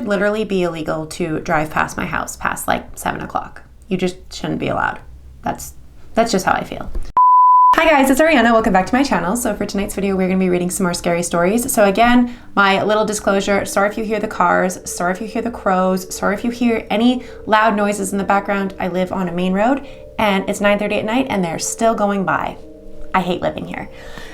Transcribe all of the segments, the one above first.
literally be illegal to drive past my house past like 7 o'clock. You just shouldn't be allowed. That's just how I feel. Hi guys, it's Ariana. Welcome back to my channel. So for tonight's video, we're going to be reading some more scary stories. So again, my little disclosure, sorry if you hear the cars, sorry if you hear the crows, sorry if you hear any loud noises in the background. I live on a main road and it's 9:30 at night and they're still going by. I hate living here.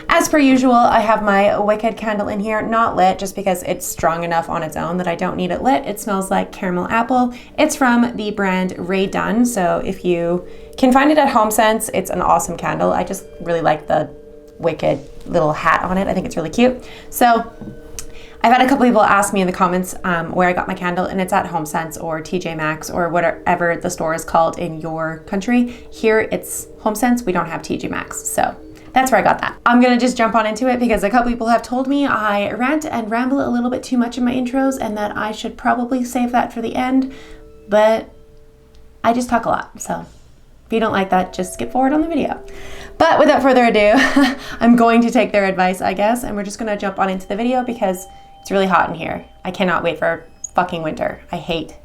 As per usual, I have my Wicked candle in here, not lit just because it's strong enough on its own that I don't need it lit. It smells like caramel apple. It's from the brand Ray Dunn, so if you can find it at HomeSense, it's an awesome candle. I just really like the Wicked little hat on it. I think it's really cute. So I've had a couple people ask me in the comments where I got my candle, and it's at HomeSense or TJ Maxx or whatever the store is called in your country. Here it's HomeSense. We don't have TJ Maxx, so that's where I got that. I'm gonna just jump on into it because a couple people have told me I rant and ramble a little bit too much in my intros and that I should probably save that for the end, but I just talk a lot. So if you don't like that, just skip forward on the video. But without further ado, I'm going to take their advice, I guess, and we're just gonna jump on into the video because it's really hot in here. I cannot wait for fucking winter. I hate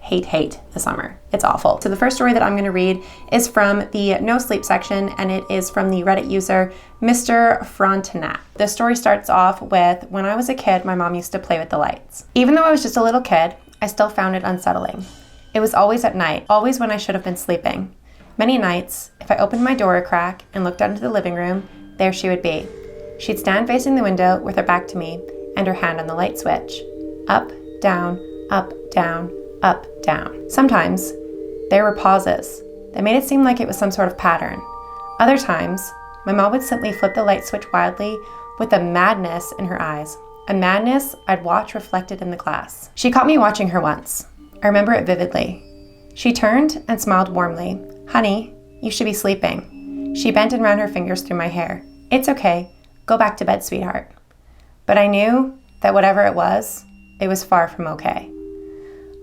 the summer. It's awful. So the first story that I'm gonna read is from the no sleep section, and it is from the Reddit user, Mr. Frontenac. The story starts off with, when I was a kid, my mom used to play with the lights. Even though I was just a little kid, I still found it unsettling. It was always at night, always when I should have been sleeping. Many nights, if I opened my door a crack and looked out into the living room, there she would be. She'd stand facing the window with her back to me and her hand on the light switch. Up, down, up, down, up, down. Sometimes, there were pauses that made it seem like it was some sort of pattern. Other times, my mom would simply flip the light switch wildly with a madness in her eyes, a madness I'd watch reflected in the glass. She caught me watching her once. I remember it vividly. She turned and smiled warmly. Honey, you should be sleeping. She bent and ran her fingers through my hair. It's okay. Go back to bed, sweetheart. But I knew that whatever it was far from okay.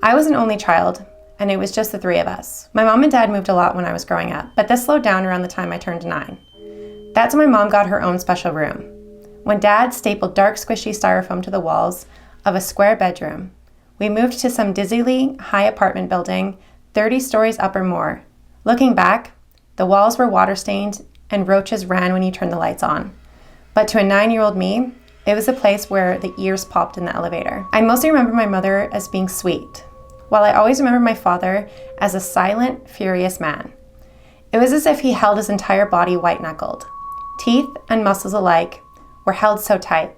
I was an only child, and it was just the three of us. My mom and dad moved a lot when I was growing up, but this slowed down around the time I turned 9. That's when my mom got her own special room. When dad stapled dark, squishy styrofoam to the walls of a square bedroom, we moved to some dizzily high apartment building, 30 stories up or more. Looking back, the walls were water-stained and roaches ran when you turned the lights on. But to a 9-year-old me, it was a place where the ears popped in the elevator. I mostly remember my mother as being sweet, while I always remember my father as a silent, furious man. It was as if he held his entire body white-knuckled. Teeth and muscles alike were held so tight.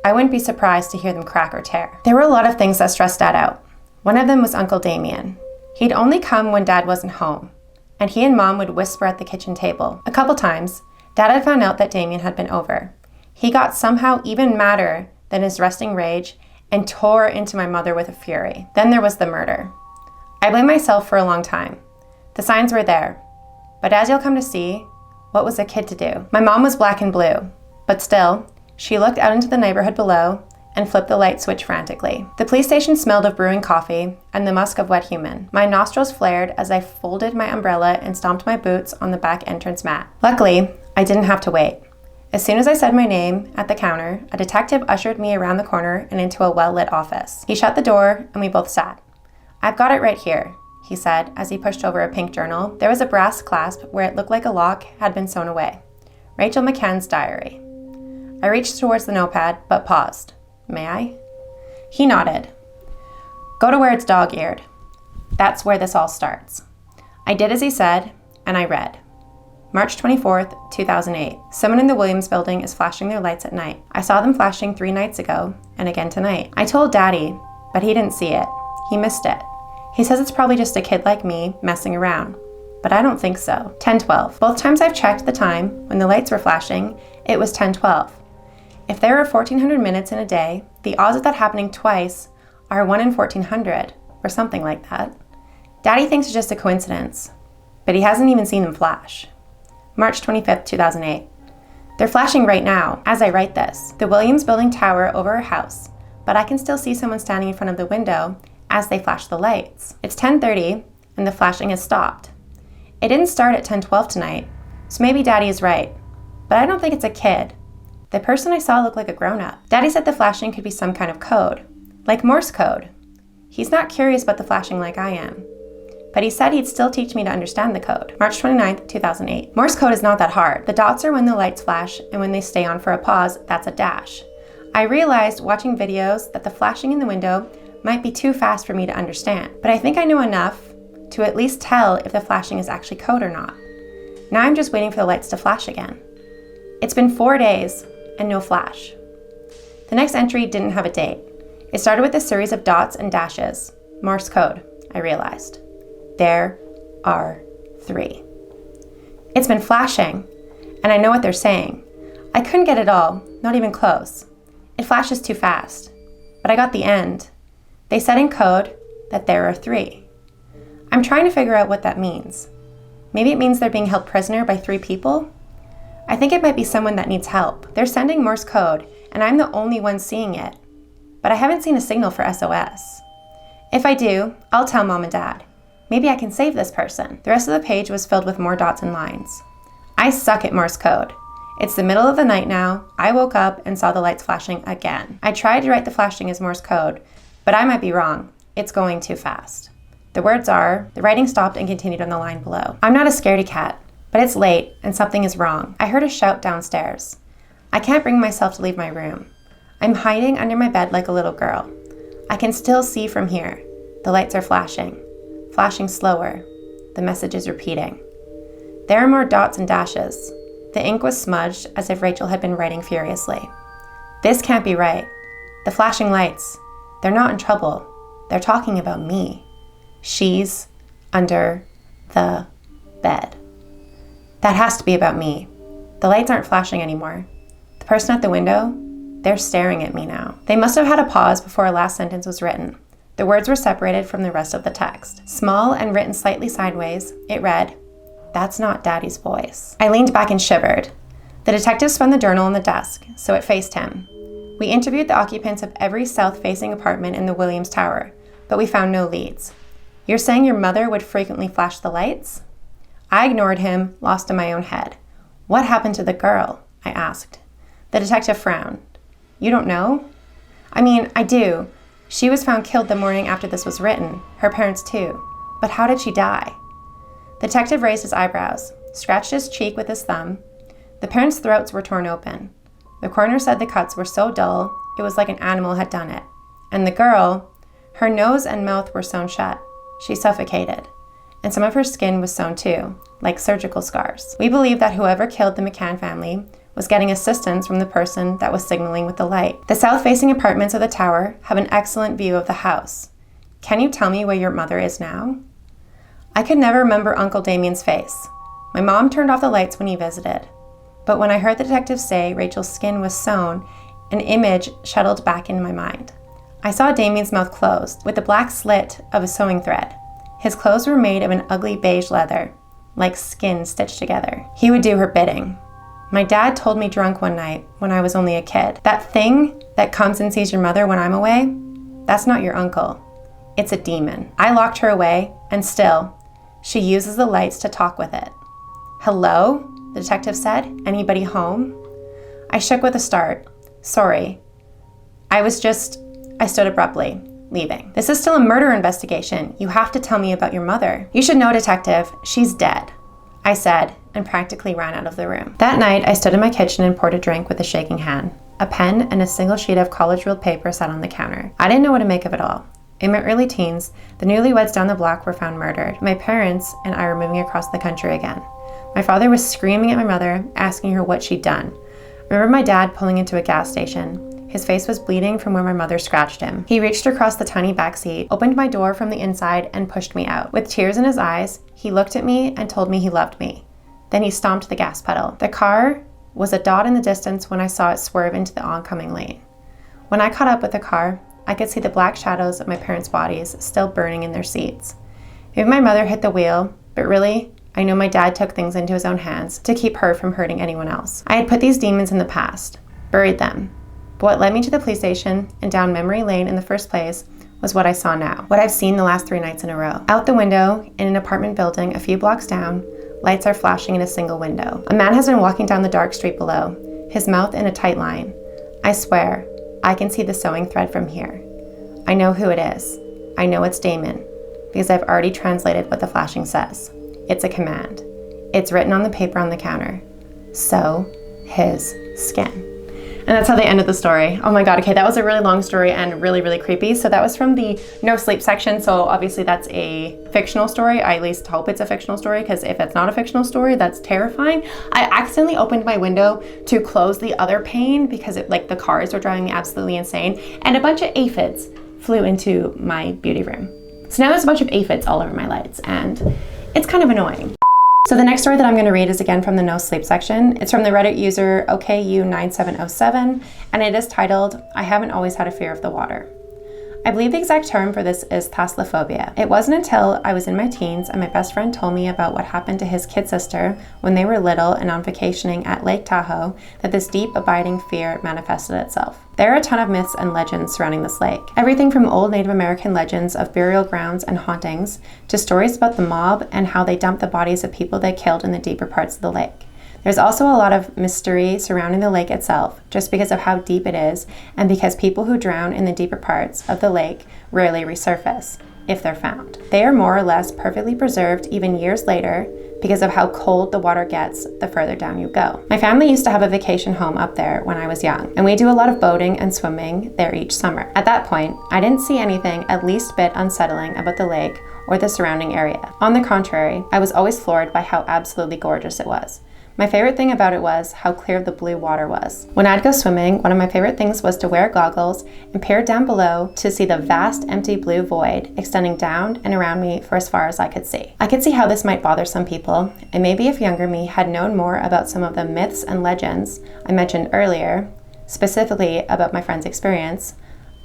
I wouldn't be surprised to hear them crack or tear. There were a lot of things that stressed Dad out. One of them was Uncle Damien. He'd only come when Dad wasn't home, and he and Mom would whisper at the kitchen table. A couple times, Dad had found out that Damien had been over. He got somehow even madder than his resting rage and tore into my mother with a fury. Then there was the murder. I blamed myself for a long time. The signs were there, but as you'll come to see, what was a kid to do? My mom was black and blue, but still, she looked out into the neighborhood below and flipped the light switch frantically. The police station smelled of brewing coffee and the musk of wet human. My nostrils flared as I folded my umbrella and stomped my boots on the back entrance mat. Luckily, I didn't have to wait. As soon as I said my name at the counter, a detective ushered me around the corner and into a well-lit office. He shut the door and we both sat. I've got it right here, he said as he pushed over a pink journal. There was a brass clasp where it looked like a lock had been sewn away. Rachel McCann's diary. I reached towards the notepad, but paused. May I? He nodded. Go to where it's dog-eared. That's where this all starts. I did as he said, and I read. March 24th, 2008. Someone in the Williams building is flashing their lights at night. I saw them flashing 3 nights ago, and again tonight. I told Daddy, but he didn't see it. He missed it. He says it's probably just a kid like me messing around, but I don't think so. 10:12. Both times I've checked the time when the lights were flashing, it was 10:12. If there are 1,400 minutes in a day, the odds of that happening twice are 1 in 1,400, or something like that. Daddy thinks it's just a coincidence, but he hasn't even seen them flash. March 25th, 2008. They're flashing right now, as I write this. The Williams building tower over our house, but I can still see someone standing in front of the window as they flash the lights. It's 10:30, and the flashing has stopped. It didn't start at 10:12 tonight, so maybe Daddy is right, but I don't think it's a kid. The person I saw looked like a grown-up. Daddy said the flashing could be some kind of code, like Morse code. He's not curious about the flashing like I am. But he said he'd still teach me to understand the code. March 29th, 2008. Morse code is not that hard. The dots are when the lights flash, and when they stay on for a pause, that's a dash. I realized watching videos that the flashing in the window might be too fast for me to understand, but I think I know enough to at least tell if the flashing is actually code or not. Now I'm just waiting for the lights to flash again. It's been 4 days and no flash. The next entry didn't have a date. It started with a series of dots and dashes. Morse code, I realized. There are 3. It's been flashing, and I know what they're saying. I couldn't get it all, not even close. It flashes too fast, but I got the end. They said in code that there are 3. I'm trying to figure out what that means. Maybe it means they're being held prisoner by 3 people? I think it might be someone that needs help. They're sending Morse code, and I'm the only one seeing it. But I haven't seen a signal for SOS. If I do, I'll tell Mom and Dad. Maybe I can save this person. The rest of the page was filled with more dots and lines. I suck at Morse code. It's the middle of the night now. I woke up and saw the lights flashing again. I tried to write the flashing as Morse code, but I might be wrong. It's going too fast. The words are, the writing stopped and continued on the line below. I'm not a scaredy cat, but it's late and something is wrong. I heard a shout downstairs. I can't bring myself to leave my room. I'm hiding under my bed like a little girl. I can still see from here. The lights are flashing slower. The message is repeating. There are more dots and dashes. The ink was smudged as if Rachel had been writing furiously. This can't be right. The flashing lights, they're not in trouble. They're talking about me. She's under the bed. That has to be about me. The lights aren't flashing anymore. The person at the window, they're staring at me now. They must have had a pause before a last sentence was written. The words were separated from the rest of the text. Small and written slightly sideways, it read, "That's not Daddy's voice." I leaned back and shivered. The detective spun the journal on the desk, so it faced him. We interviewed the occupants of every south-facing apartment in the Williams Tower, but we found no leads. You're saying your mother would frequently flash the lights? I ignored him, lost in my own head. What happened to the girl? I asked. The detective frowned. You don't know? I mean, I do. She was found killed the morning after this was written, her parents too. But how did she die? The detective raised his eyebrows, scratched his cheek with his thumb. The parents' throats were torn open. The coroner said the cuts were so dull, it was like an animal had done it. And the girl, her nose and mouth were sewn shut. She suffocated. And some of her skin was sewn too, like surgical scars. We believe that whoever killed the McCann family was getting assistance from the person that was signaling with the light. The south-facing apartments of the tower have an excellent view of the house. Can you tell me where your mother is now? I could never remember Uncle Damien's face. My mom turned off the lights when he visited. But when I heard the detective say Rachel's skin was sewn, an image shuttled back into my mind. I saw Damien's mouth closed, with the black slit of a sewing thread. His clothes were made of an ugly beige leather, like skin stitched together. He would do her bidding. My dad told me drunk one night, when I was only a kid, that thing that comes and sees your mother when I'm away, that's not your uncle. It's a demon. I locked her away, and still, she uses the lights to talk with it. Hello? The detective said. Anybody home? I shook with a start. Sorry. I stood abruptly, leaving. This is still a murder investigation. You have to tell me about your mother. You should know, detective. She's dead, I said, and practically ran out of the room. That night, I stood in my kitchen and poured a drink with a shaking hand. A pen and a single sheet of college-ruled paper sat on the counter. I didn't know what to make of it all. In my early teens, the newlyweds down the block were found murdered. My parents and I were moving across the country again. My father was screaming at my mother, asking her what she'd done. I remember my dad pulling into a gas station. His face was bleeding from where my mother scratched him. He reached across the tiny back seat, opened my door from the inside, and pushed me out. With tears in his eyes, he looked at me and told me he loved me. Then he stomped the gas pedal. The car was a dot in the distance when I saw it swerve into the oncoming lane. When I caught up with the car, I could see the black shadows of my parents' bodies still burning in their seats. Maybe my mother hit the wheel, but really, I know my dad took things into his own hands to keep her from hurting anyone else. I had put these demons in the past, buried them. But what led me to the police station and down memory lane in the first place was what I saw now, what I've seen the last 3 nights in a row. Out the window, in an apartment building a few blocks down, lights are flashing in a single window. A man has been walking down the dark street below, his mouth in a tight line. I swear, I can see the sewing thread from here. I know who it is. I know it's Damon because I've already translated what the flashing says. It's a command. It's written on the paper on the counter. Sew his skin. And that's how they ended the story. Oh my God, okay, that was a really long story and really, really creepy. So that was from the no sleep section. So obviously that's a fictional story. I at least hope it's a fictional story, because if it's not a fictional story, that's terrifying. I accidentally opened my window to close the other pane because the cars were driving me absolutely insane. And a bunch of aphids flew into my beauty room. So now there's a bunch of aphids all over my lights, and it's kind of annoying. So the next story that I'm going to read is again from the no sleep section. It's from the Reddit user OKU9707, and it is titled, I haven't always had a fear of the water. I believe the exact term for this is thalassophobia. It wasn't until I was in my teens and my best friend told me about what happened to his kid sister when they were little and on vacationing at Lake Tahoe that this deep, abiding fear manifested itself. There are a ton of myths and legends surrounding this lake. Everything from old Native American legends of burial grounds and hauntings to stories about the mob and how they dumped the bodies of people they killed in the deeper parts of the lake. There's also a lot of mystery surrounding the lake itself, just because of how deep it is and because people who drown in the deeper parts of the lake rarely resurface, if they're found. They are more or less perfectly preserved even years later because of how cold the water gets the further down you go. My family used to have a vacation home up there when I was young, and we do a lot of boating and swimming there each summer. At that point, I didn't see anything at least bit unsettling about the lake or the surrounding area. On the contrary, I was always floored by how absolutely gorgeous it was. My favorite thing about it was how clear the blue water was. When I'd go swimming, one of my favorite things was to wear goggles and peer down below to see the vast empty blue void extending down and around me for as far as I could see. I could see how this might bother some people, and maybe if younger me had known more about some of the myths and legends I mentioned earlier, specifically about my friend's experience,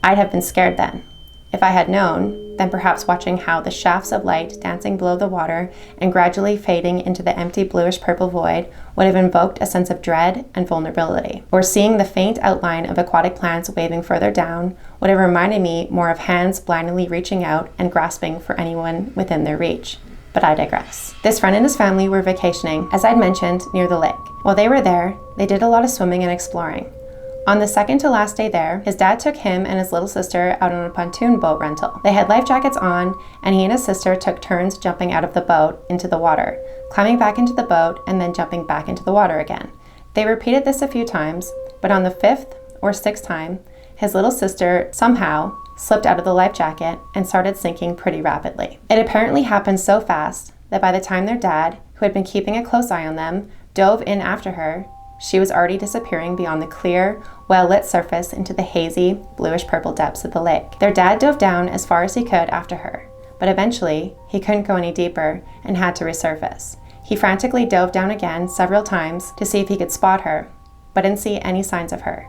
I'd have been scared then. If I had known, then perhaps watching how the shafts of light dancing below the water and gradually fading into the empty bluish-purple void would have invoked a sense of dread and vulnerability. Or seeing the faint outline of aquatic plants waving further down would have reminded me more of hands blindly reaching out and grasping for anyone within their reach. But I digress. This friend and his family were vacationing, as I'd mentioned, near the lake. While they were there, they did a lot of swimming and exploring. On the second to last day there, his dad took him and his little sister out on a pontoon boat rental. They had life jackets on, and he and his sister took turns jumping out of the boat into the water, climbing back into the boat, and then jumping back into the water again. They repeated this a few times, but on the 5th or 6th time, his little sister somehow slipped out of the life jacket and started sinking pretty rapidly. It apparently happened so fast that by the time their dad, who had been keeping a close eye on them, dove in after her, she was already disappearing beyond the clear, well-lit surface into the hazy, bluish-purple depths of the lake. Their dad dove down as far as he could after her, but eventually, he couldn't go any deeper and had to resurface. He frantically dove down again several times to see if he could spot her, but didn't see any signs of her.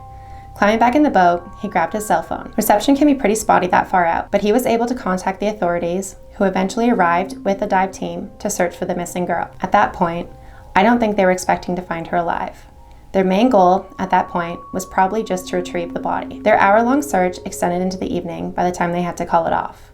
Climbing back in the boat, he grabbed his cell phone. Reception can be pretty spotty that far out, but he was able to contact the authorities, who eventually arrived with a dive team to search for the missing girl. At that point, I don't think they were expecting to find her alive. Their main goal at that point was probably just to retrieve the body. Their hour-long search extended into the evening by the time they had to call it off.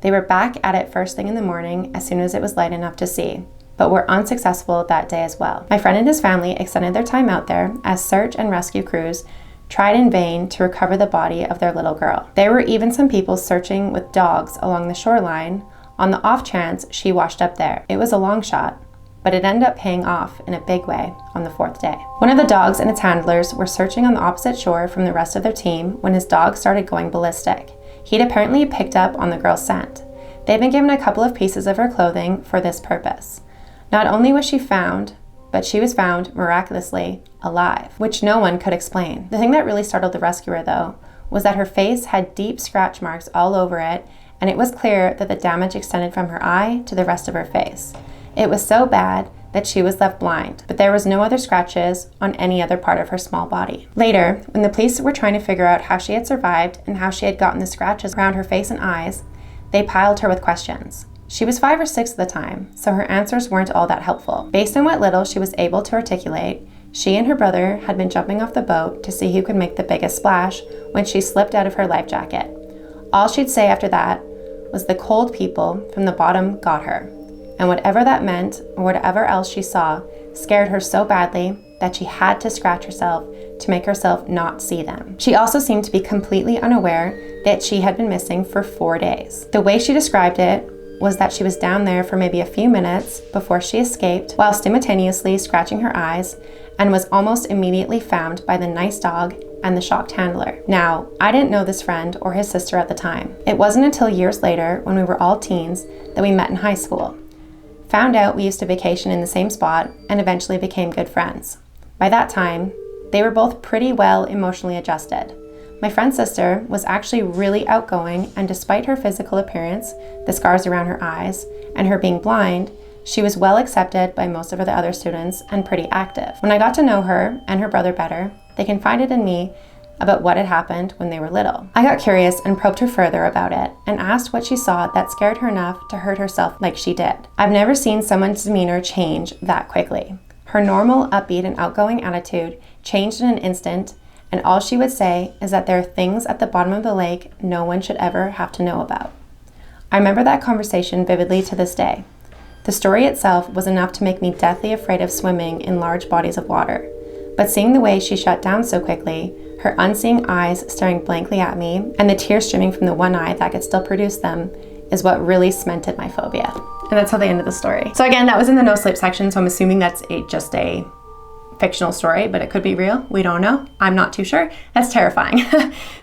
They were back at it first thing in the morning as soon as it was light enough to see, but were unsuccessful that day as well. My friend and his family extended their time out there as search and rescue crews tried in vain to recover the body of their little girl. There were even some people searching with dogs along the shoreline on the off chance she washed up there. It was a long shot, but it ended up paying off in a big way on the 4th day. One of the dogs and its handlers were searching on the opposite shore from the rest of their team when his dog started going ballistic. He'd apparently picked up on the girl's scent. They'd been given a couple of pieces of her clothing for this purpose. Not only was she found, but she was found miraculously alive, which no one could explain. The thing that really startled the rescuer, though, was that her face had deep scratch marks all over it, and it was clear that the damage extended from her eye to the rest of her face. It was so bad that she was left blind, but there was no other scratches on any other part of her small body. Later, when the police were trying to figure out how she had survived and how she had gotten the scratches around her face and eyes, they piled her with questions. She was 5 or 6 at the time, so her answers weren't all that helpful. Based on what little she was able to articulate, she and her brother had been jumping off the boat to see who could make the biggest splash when she slipped out of her life jacket. All she'd say after that was the cold people from the bottom got her. And whatever that meant, or whatever else she saw, scared her so badly that she had to scratch herself to make herself not see them. She also seemed to be completely unaware that she had been missing for 4 days. The way she described it was that she was down there for maybe a few minutes before she escaped, while simultaneously scratching her eyes, and was almost immediately found by the nice dog and the shocked handler. Now, I didn't know this friend or his sister at the time. It wasn't until years later, when we were all teens, that we met in high school. Found out we used to vacation in the same spot and eventually became good friends. By that time, they were both pretty well emotionally adjusted. My friend's sister was actually really outgoing, and despite her physical appearance, the scars around her eyes, and her being blind, she was well accepted by most of the other students and pretty active. When I got to know her and her brother better, they confided in me about what had happened when they were little. I got curious and probed her further about it and asked what she saw that scared her enough to hurt herself like she did. I've never seen someone's demeanor change that quickly. Her normal, upbeat, and outgoing attitude changed in an instant, and all she would say is that there are things at the bottom of the lake no one should ever have to know about. I remember that conversation vividly to this day. The story itself was enough to make me deathly afraid of swimming in large bodies of water, but seeing the way she shut down so quickly, her unseeing eyes staring blankly at me, and the tears streaming from the one eye that could still produce them, is what really cemented my phobia. And that's how they ended the story. So again, that was in the no sleep section, so I'm assuming that's just a fictional story, but it could be real. We don't know. I'm not too sure. That's terrifying.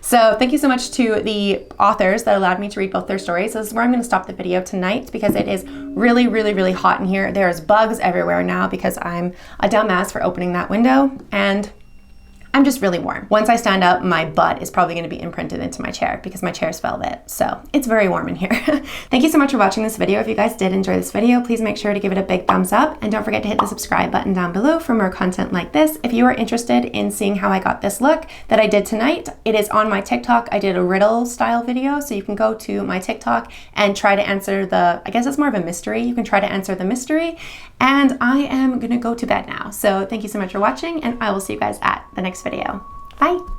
So thank you so much to the authors that allowed me to read both their stories. This is where I'm going to stop the video tonight because it is really, really, really hot in here. There's bugs everywhere now because I'm a dumbass for opening that window, and I'm just really warm. Once I stand up, my butt is probably going to be imprinted into my chair because my chair's velvet. So it's very warm in here. Thank you so much for watching this video. If you guys did enjoy this video, please make sure to give it a big thumbs up, and don't forget to hit the subscribe button down below for more content like this. If you are interested in seeing how I got this look that I did tonight, it is on my TikTok. I did a riddle style video, so you can go to my TikTok and try to answer the, I guess it's more of a mystery. You can try to answer the mystery, and I am gonna go to bed now. So thank you so much for watching, and I will see you guys at the next video. Bye.